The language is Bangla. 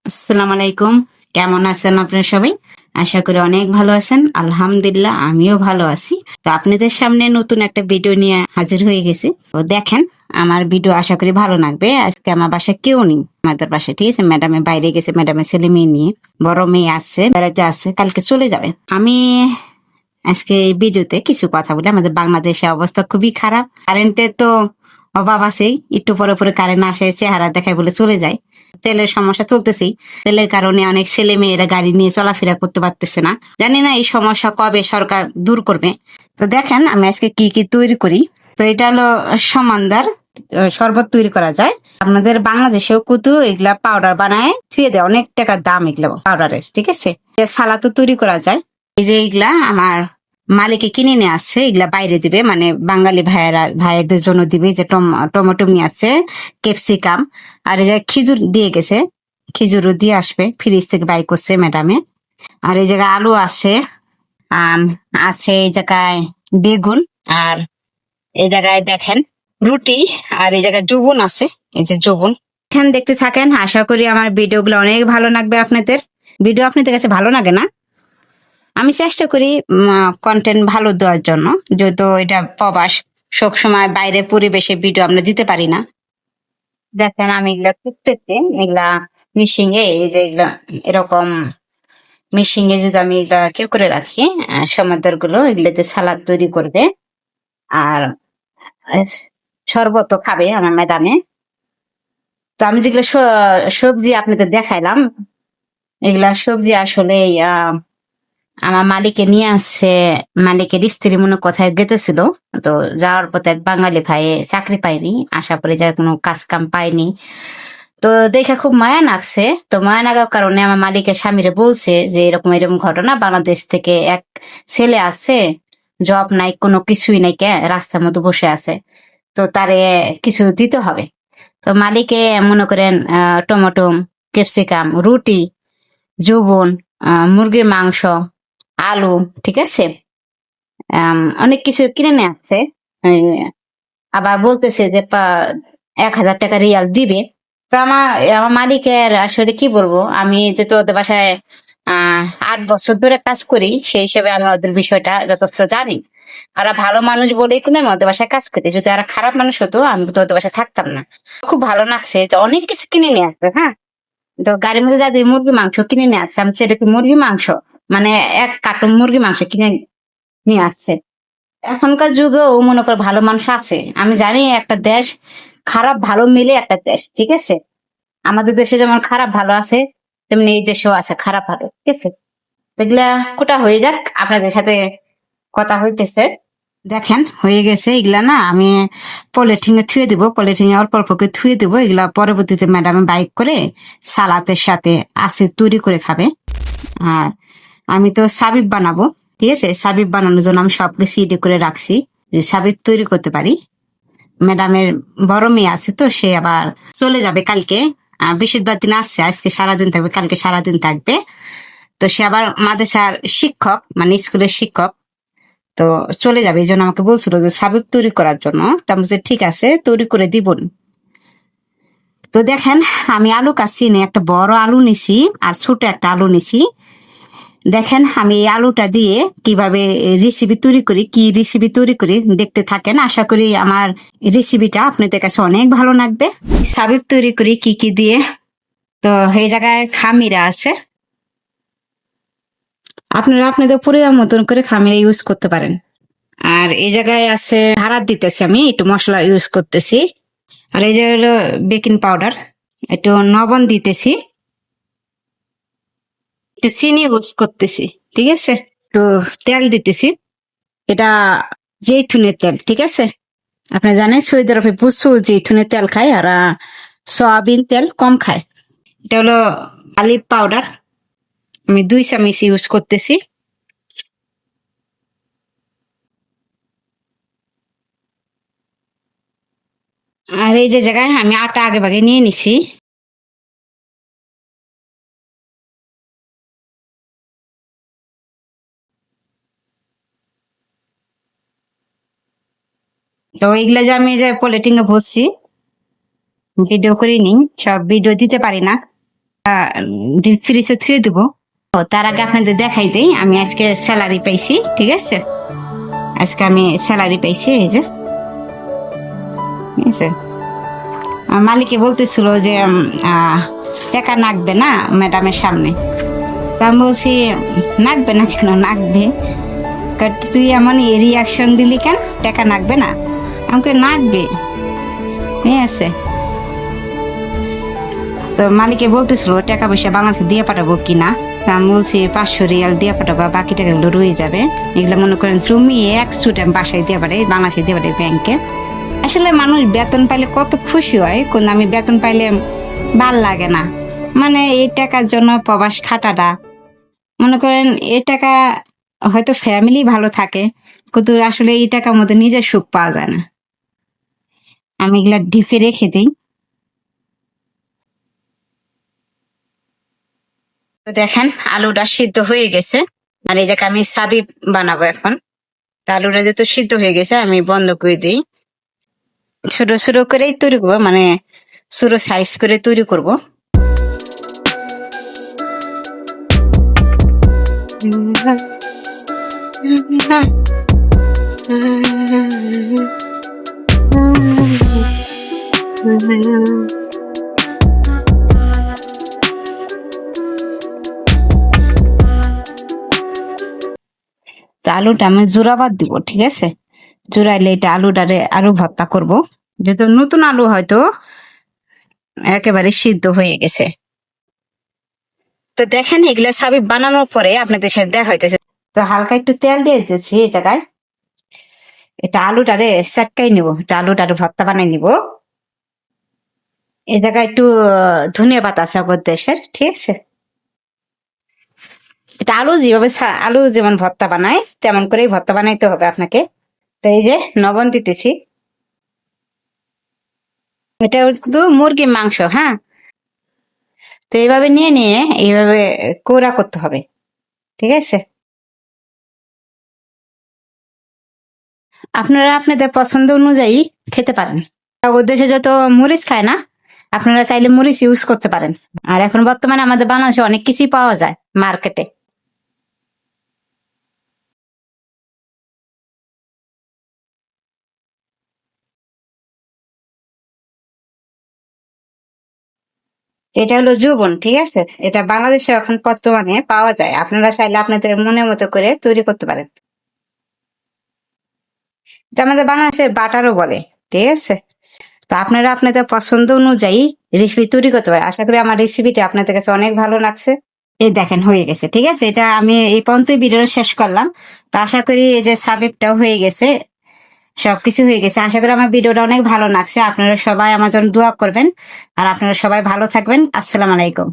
আসসালামু আলাইকুম। কেমন আছেন আপনারা সবাই? আশা করি অনেক ভালো আছেন। আলহামদুলিল্লাহ আমিও ভালো আছি। তো আপনাদের সামনে নতুন একটা ভিডিও নিয়ে হাজির হয়ে গেছি। তো দেখেন আমার ভিডিও আশা করি ভালো লাগবে। আজকে আমার বাসায় কেউ নেই, আমাদের বাসায়, ঠিক আছে? ম্যাডামে বাইরে গেছে, ম্যাডামের ছেলে মেয়ে নিয়ে। বড় মেয়ে আসছে, বেড়াতে আসছে, কালকে চলে যাবে। আমি আজকে এই ভিডিওতে কিছু কথা বলি। আমাদের বাংলাদেশের অবস্থা খুবই খারাপ। কারেন্টের তো অভাব আছেই, একটু পরে পরে কারেন্ট আসে, চেহারা দেখায় বলে চলে যায়। তেলের সমস্যা চলতেছেই, তেলের কারণে অনেক ছেলে মেয়েরা গাড়ি নিয়ে চলাফেরা করতে পারতেছে না। জানি না এই সমস্যা কবে সরকার দূর করবে। তো দেখেন আমি আজকে কি কি তৈরি করি। তো এটা হলো সমানদার শরবত তৈরি করা যায়। আপনাদের বাংলাদেশেও কিন্তু এগুলা পাউডার বানায় থুয়ে দেয়, অনেক টাকার দাম এগুলো পাউডারের, ঠিক আছে? সালাদও তৈরি করা যায়। এই যে এগুলা আমার মালিকে কিনে নিয়ে আসছে, এগুলা বাইরে দিবে, মানে বাঙালি ভাইয়েদের জন্য দিবে। যে টমেটো নিয়ে আসছে, ক্যাপসিকাম, আর এই যে খিজুর দিয়ে গেছে, খিজুরও দিয়ে আসবে, ফ্রিজ থেকে বাই করছে ম্যাডামে। আর এই জায়গায় আলু আছে, আম আছে, এই জায়গায় বেগুন, আর এই জায়গায় দেখেন রুটি, আর এই জায়গায় জুবুন আছে, এই যে জুবুন। এখানে দেখতে থাকেন, আশা করি আমার ভিডিওগুলো অনেক ভালো লাগবে আপনাদের। ভিডিও আপনাদের কাছে ভালো লাগে না? আমি চেষ্টা করি কন্টেন্ট ভালো দেওয়ার জন্য, যেহেতু এটা প্রবাস, সব সময় বাইরে পরিবেশে ভিডিও আমরা দিতে পারি না। দেখেন আমি এগুলা করতেছি, এগুলা মিশিং এ, এই যে এগুলা এরকম মিশিং এ যদি আমি এগুলা কেউ করে রাখি, সমাদর গুলো এগুলাতে সালাদ তৈরি করবে। আর শরবত খাবে আমার ম্যাডামে। তো আমি যেগুলো সবজি আপনাদের দেখাইলাম, এগুলা সবজি আসলে আমার মালিকে নিয়ে আসছে। মালিকের স্ত্রী মনে কোথায় গেতেছিল, তো যাওয়ার পথে এক বাঙালি ভাই চাকরি পায়নি, আশা করি যায় কোনো কাজ কাম পায়নি। তো দেখে খুব মায়া লাগছে। তো মায়া লাগার কারণে আমার মালিকের স্বামীরে বলছে যে এরকম এরকম ঘটনা, বাংলাদেশ থেকে এক ছেলে আছে, জব নাই, কোনো কিছুই নাই, কে রাস্তার মধ্যে বসে আছে, তো তারে কিছু দিতে হবে। তো মালিকে মনে করেন টমেটো, ক্যাপসিকাম, রুটি, যৌবন, মুরগির মাংস, আলু, ঠিক আছে, অনেক কিছু কিনে নিয়ে আসছে। আবার বলতেছে যে 1,000 টাকা রিয়াল দিবে। তো আমার আমার মালিকের আসলে কি বলবো, আমি যেহেতু ওদের বাসায় 8 বছর ধরে কাজ করি, সেই হিসেবে আমি ওদের বিষয়টা যথেষ্ট জানি। ওরা ভালো মানুষ বলেই কিন্তু আমি ওদের বাসায় কাজ করি। যদি ওরা খারাপ মানুষ হতো আমি তো ওদের বাসায় থাকতাম না। খুব ভালো লাগছে যে অনেক কিছু কিনে নিয়ে আসবে। হ্যাঁ, তো গাড়ির মধ্যে যাদের মুরগি মাংস কিনে নিয়ে আসছে, আমি সেটা কি মুরগি মাংস, মানে 1 কার্টুন মুরগি মাংস কিনে নিয়ে আসছে। এখনকার যুগেও মনে কর ভালো মানুষ আছে। আমি জানি একটা দেশ খারাপ ভালো মিলে একটা দেশ, ঠিক আছে? আমাদের দেশে যেমন খারাপ ভালো আছে, তেমনি এই দেশেও আছে খারাপ ভালো, ঠিক আছে? এগুলা কোটা হয়ে যাক, আপনাদের সাথে কথা হইতেছে। দেখেন হয়ে গেছে এগুলা। না আমি পলিথিনে থুয়ে দিব, পলিথিনে অল্প অল্প করে থুয়ে দিব। এগুলা পরবর্তীতে ম্যাডাম বাইক করে সালাতের সাথে আছে তৈরি করে খাবে। আর আমি তো সাবিব বানাবো, ঠিক আছে? সাবিব বানানোর জন্য আমি সবকিছু রেডি করে রাখছি, যে সাবিব তৈরি করতে পারি। ম্যাডামের বড় মেয়ে আছে, তো সে আবার চলে যাবে কালকে। বৃহস্পতিবার দিন আসছে, আজকে সারাদিন থাকবে, কালকে সারাদিন থাকবে। তো সে আবার মাদ্রাসার শিক্ষক, মানে স্কুলের শিক্ষক, তো চলে যাবে। এই জন্য আমাকে বলছিল যে সাবিব তৈরি করার জন্য। তো আমি বলছি ঠিক আছে, তৈরি করে দিব। তো দেখেন আমি আলু কাটছি, একটা বড় আলু নিছি আর ছোট একটা আলু নিছি। দেখেন আমি এই আলুটা দিয়ে কিভাবে রেসিপি তৈরি করি, কি রেসিপি তৈরি করি দেখতে থাকেন। আশা করি আমার রেসিপিটা আপনাদের কাছে অনেক ভালো লাগবে। সাবিব তৈরি করি কি কি দিয়ে। তো এই জায়গায় খামিরা আছে, আপনারা আপনাদের পরিমাণ মতন করে খামিরা ইউজ করতে পারেন। আর এই জায়গায় আছে ভাড়া দিতেছি, আমি একটু মশলা ইউজ করতেছি। আর এই যে হলো বেকিং পাউডার, একটু লবণ দিতেছি, একটু চিনি ইউজ করতেছি, ঠিক আছে? একটু তেল দিতেছি, এটা জেইতুনের তেল, ঠিক আছে? আপনি জানেন সৌদি আরবে প্রচুর জেইতুনের তেল খায়, আর সয়াবিন তেল কম খায়। এটা হলো অলিভ পাউডার, আমি 2 চামচ ইউজ করতেছি। আর এই যে জায়গায় আমি আটা আগে ভাগে নিয়ে নিছি। তো এইগুলা যে আমি যে পলিথিনে ভরছি, ভিডিও করিনি, সব ভিডিও দিতে পারি না, ডিপ ফ্রিজে থুয়ে দেবো। তার আগে আপনাদের দেখাই দিই, আমি আজকে স্যালারি পাইছি, ঠিক আছে? আজকে আমি স্যালারি পাইছি, এই যে, ঠিক আছে? মালিকে বলতেছিল যে টাকা নাকবে না ম্যাডামের সামনে। তা আমি বলছি নাকবে না কেন, নাকবে। তুই এমন রিয়াকশন দিলি কেন, টাকা নাকবে না? আমাকে নাকবে, ঠিক আছে? তো মালিকে বলতেছিল টাকা পয়সা বাংলাদেশে দিয়ে পাঠাবো কিনা। আমি বলছি 500 রিয়াল দিয়ে পাঠাবো, বাকি টাকাগুলো রয়ে যাবে। এগুলো মনে করেন জমিয়ে এক সুট আমি বাসায় দিয়ে পাঠাই, বাংলাদেশে দিয়ে পাঠাই ব্যাংকে। আসলে মানুষ বেতন পাইলে কত খুশি হয়, কোন আমি বেতন পাইলে ভাল লাগে না। মানে এই টাকার জন্য প্রবাস খাটাটা, মনে করেন এই টাকা হয়তো ফ্যামিলি ভালো থাকে, কিন্তু আসলে এই টাকার মধ্যে নিজের সুখ পাওয়া যায় না। আমি এগুলা ডিপে রেখে দিই। দেখেন আলুটা সিদ্ধ হয়ে গেছে, আর এই জায়গায় আমি সাবি বানাবো এখন। তা আলুটা যেহেতু সিদ্ধ হয়ে গেছে আমি বন্ধ করে দিই। ছোট ছোট করেই তৈরি করবো, মানে ছোট সাইজ করে তৈরি করবো। তো আলুটা আমি জোড়াবাদ দিব, ঠিক আছে? জোড়াইলে এটা আলুটারে আলু ভর্তা করব। যেহেতু নতুন আলু হয়তো একেবারে সিদ্ধ হয়ে গেছে। তো দেখেন এগুলা সাবি বানানোর পরে আপনাদের সাথে দেখা হইতেছে। তো হালকা একটু তেল দিয়ে দিচ্ছি এই জায়গায়। এটা আলুটারে চাটকাই নিব, এটা আলুটারে ভর্তা বানাই নিব। এই জায়গায় একটু ধনিয়া পাতা আছে আগর দেশের, ঠিক আছে? এটা আলু যেভাবে আলু যেমন ভর্তা বানায় তেমন করেই ভর্তা বানাইতে হবে আপনাকে। তো এই যে লবণ দিতেছি। এটা শুধু মুরগির মাংস, হ্যাঁ? তো এইভাবে নিয়ে নিয়ে এইভাবে কোরা করতে হবে, ঠিক আছে? আপনারা আপনাদের পছন্দ অনুযায়ী খেতে পারেন। ওর দেশে যত মরিচ খায় না, আপনারা চাইলে মরিচ ইউজ করতে পারেন। আর এখন বর্তমানে আমাদের বাংলাদেশে অনেক কিছুই পাওয়া যায় মার্কেটে। এটা হলো যৌবন, ঠিক আছে? এটা বাংলাদেশে এখন বর্তমানে পাওয়া যায়, আপনারা চাইলে আপনাদের মনের মতো করে তৈরি করতে পারেন। এটা আমাদের বাংলাদেশে বাটারও বলে, ঠিক আছে? তো আপনারা আপনাদের পছন্দ অনুযায়ী রেসিপি তৈরি করতে পারেন। আশা করি আমার রেসিপিটা আপনাদের কাছে অনেক ভালো লাগছে। এই দেখেন হয়ে গেছে, ঠিক আছে? এটা আমি এই পর্যন্ত ভিডিওটা শেষ করলাম। তো আশা করি এই যে সাবিবটাও হয়ে গেছে, সবকিছু হয়ে গেছে। আশা করি আমার ভিডিওটা অনেক ভালো লাগছে। আপনারা সবাই আমার জন্য দোয়া করবেন, আর আপনারা সবাই ভালো থাকবেন। আসসালামু আলাইকুম।